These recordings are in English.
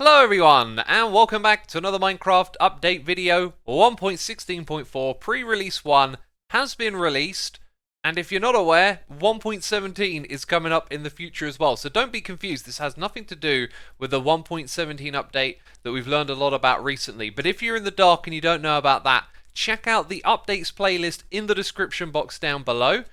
Hello everyone, and welcome back to another Minecraft update video. 1.16.4 pre-release 1 has been released, and if you're not aware, 1.17 is coming up in the future as well. So don't be confused, this has nothing to do with the 1.17 update that we've learned a lot about recently. But if you're in the dark and you don't know about that, check out the updates playlist in the description box down below.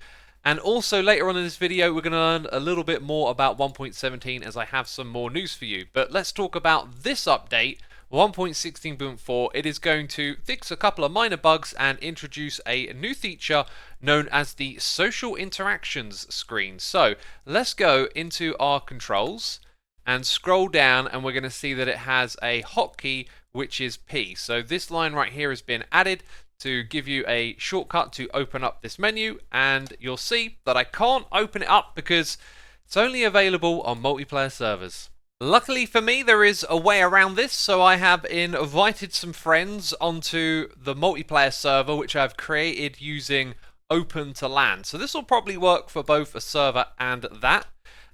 And also later on in this video we're going to learn a little bit more about 1.17 as I have some more news for you. But let's talk about this update, 1.16.4. It is going to fix a couple of minor bugs and introduce a new feature known as the social interactions screen. So let's go into our controls and scroll down, and we're going to see that it has a hotkey which is P. So this line right here has been added to give you a shortcut to open up this menu, and you'll see that I can't open it up because it's only available on multiplayer servers. Luckily for me, there is a way around this, so I have invited some friends onto the multiplayer server which I've created using Open to LAN. So this will probably work for both a server and that.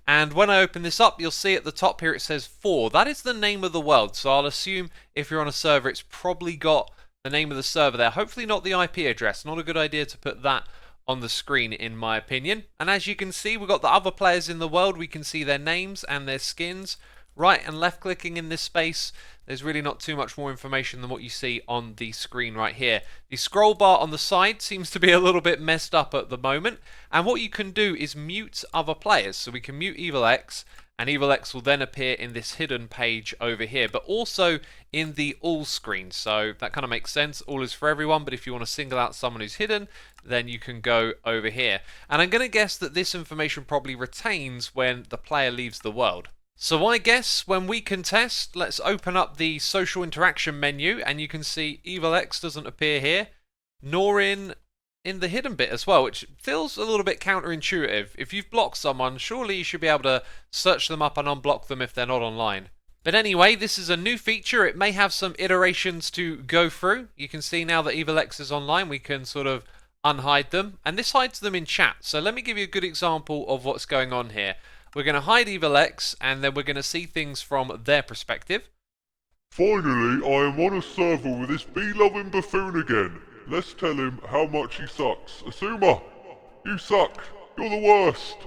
And when I open this up, you'll see at the top here it says 4. That is the name of the world, so I'll assume if you're on a server it's probably got the name of the server there, hopefully not the IP address. Not a good idea to put that on the screen in my opinion. And as you can see, we've got the other players in the world. We can see their names and their skins. Right and left clicking in this space, there's really not too much more information than what you see on the screen right here. The scroll bar on the side seems to be a little bit messed up at the moment, and what you can do is mute other players. So we can mute Evil X, and Evil X will then appear in this hidden page over here, but also in the all screen. So that kind of makes sense. All is for everyone, but if you want to single out someone who's hidden, then you can go over here. And I'm going to guess that this information probably retains when the player leaves the world. So I guess when we contest, let's open up the social interaction menu, and you can see Evil X doesn't appear here, nor in the hidden bit as well, which feels a little bit counterintuitive. If you've blocked someone, surely you should be able to search them up and unblock them if they're not online. But anyway, this is a new feature. It may have some iterations to go through. You can see now that Evil X is online, we can sort of unhide them, and this hides them in chat. So let me give you a good example of what's going on here. We're going to hide Evil X, and then we're going to see things from their perspective. Finally, I am on a server with this bee-loving buffoon again. Let's tell him how much he sucks. Xisuma, you suck. You're the worst.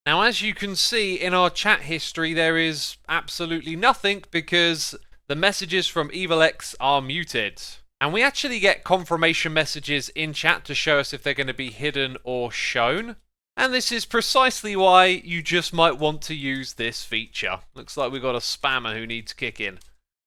Now, as you can see in our chat history, there is absolutely nothing because the messages from Evil X are muted. And we actually get confirmation messages in chat to show us if they're going to be hidden or shown. And this is precisely why you just might want to use this feature. Looks like we've got a spammer who needs kicking.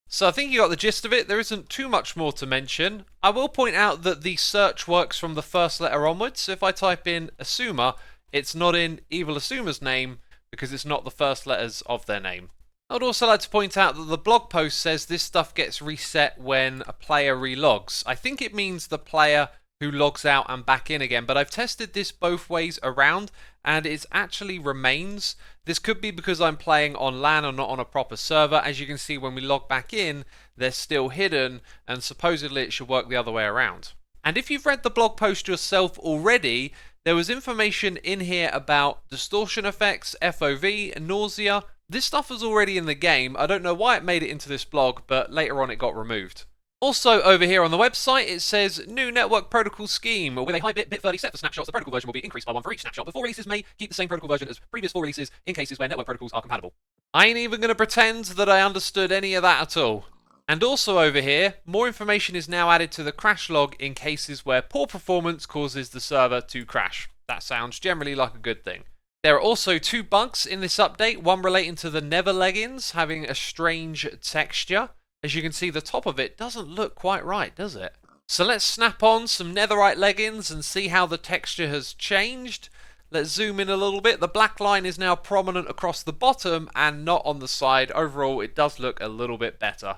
So I think you got the gist of it. There isn't too much more to mention. I will point out that the search works from the first letter onwards. So if I type in Xisuma, it's not in Evil Xisuma's name because it's not the first letters of their name. I'd also like to point out that the blog post says this stuff gets reset when a player relogs. I think it means the player who logs out and back in again, but I've tested this both ways around and it actually remains. This could be because I'm playing on LAN or not on a proper server. As you can see, when we log back in, they're still hidden, and supposedly it should work the other way around. And if you've read the blog post yourself already, there was information in here about distortion effects, FOV, nausea. This stuff was already in the game. I don't know why it made it into this blog, but later on it got removed. Also over here on the website it says new network protocol scheme. With a high bit 30 set for snapshots, the protocol version will be increased by 1 for each snapshot, but 4 releases may keep the same protocol version as previous 4 releases in cases where network protocols are compatible. I ain't even going to pretend that I understood any of that at all. And also over here, more information is now added to the crash log in cases where poor performance causes the server to crash. That sounds generally like a good thing. There are also 2 bugs in this update, one relating to the nether leggings having a strange texture. As you can see, the top of it doesn't look quite right, does it? So let's snap on some netherite leggings and see how the texture has changed. Let's zoom in a little bit. The black line is now prominent across the bottom and not on the side. Overall, it does look a little bit better.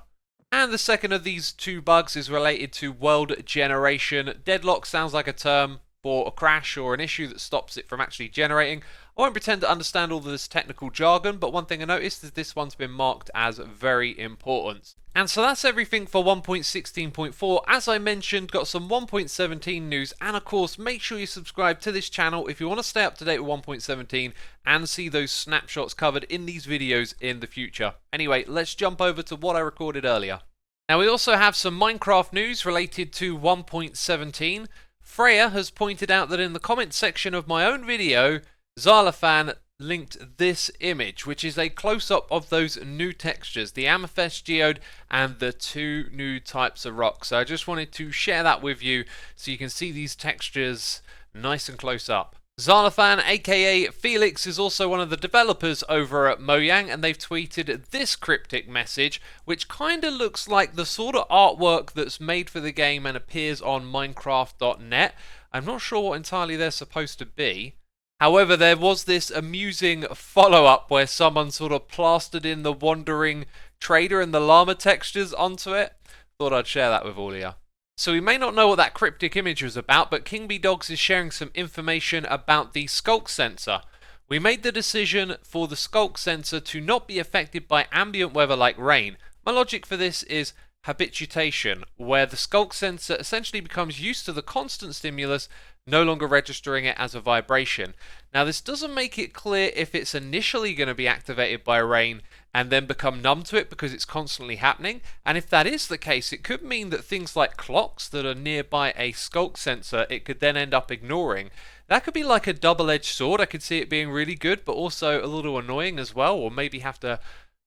And the second of these 2 bugs is related to world generation. Deadlock sounds like a term for a crash or an issue that stops it from actually generating. I won't pretend to understand all of this technical jargon, but one thing I noticed is this one's been marked as very important. And so that's everything for 1.16.4. As I mentioned, got some 1.17 news, and of course, make sure you subscribe to this channel if you want to stay up to date with 1.17 and see those snapshots covered in these videos in the future. Anyway, let's jump over to what I recorded earlier. Now, we also have some Minecraft news related to 1.17. Freya has pointed out that in the comment section of my own video, Xalafan linked this image, which is a close-up of those new textures, the Amethyst Geode and the two new types of rock. So I just wanted to share that with you so you can see these textures nice and close up. Xalafan, aka Felix, is also one of the developers over at Mojang, and they've tweeted this cryptic message, which kind of looks like the sort of artwork that's made for the game and appears on Minecraft.net. I'm not sure what entirely they're supposed to be. However, there was this amusing follow-up where someone sort of plastered in the wandering trader and the llama textures onto it. Thought I'd share that with all of you. So we may not know what that cryptic image was about, but King B Dogs is sharing some information about the skulk sensor. We made the decision for the skulk sensor to not be affected by ambient weather like rain. My logic for this is habituation, where the skulk sensor essentially becomes used to the constant stimulus, no longer registering it as a vibration. Now, this doesn't make it clear if it's initially going to be activated by rain and then become numb to it because it's constantly happening. And if that is the case, it could mean that things like clocks that are nearby a skulk sensor, it could then end up ignoring. That could be like a double-edged sword. I could see it being really good, but also a little annoying as well, or maybe have to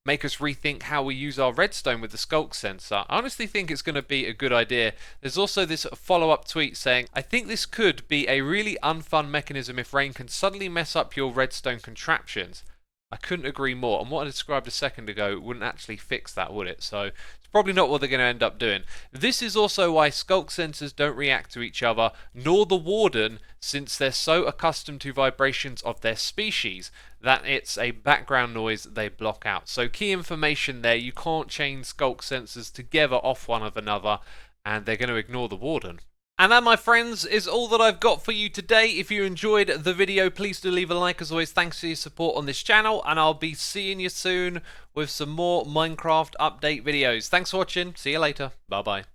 make us rethink how we use our redstone with the skulk sensor. I honestly think it's going to be a good idea. There's also this follow-up tweet saying, I think this could be a really unfun mechanism if rain can suddenly mess up your redstone contraptions. I couldn't agree more, and what I described a second ago wouldn't actually fix that, would it? So it's probably not what they're going to end up doing. This is also why skulk sensors don't react to each other, nor the warden, since they're so accustomed to vibrations of their species that it's a background noise they block out. So key information there, you can't chain skulk sensors together off one of another, and they're going to ignore the warden. And that, my friends, is all that I've got for you today. If you enjoyed the video, please do leave a like. As always, thanks for your support on this channel, and I'll be seeing you soon with some more Minecraft update videos. Thanks for watching. See you later. Bye-bye.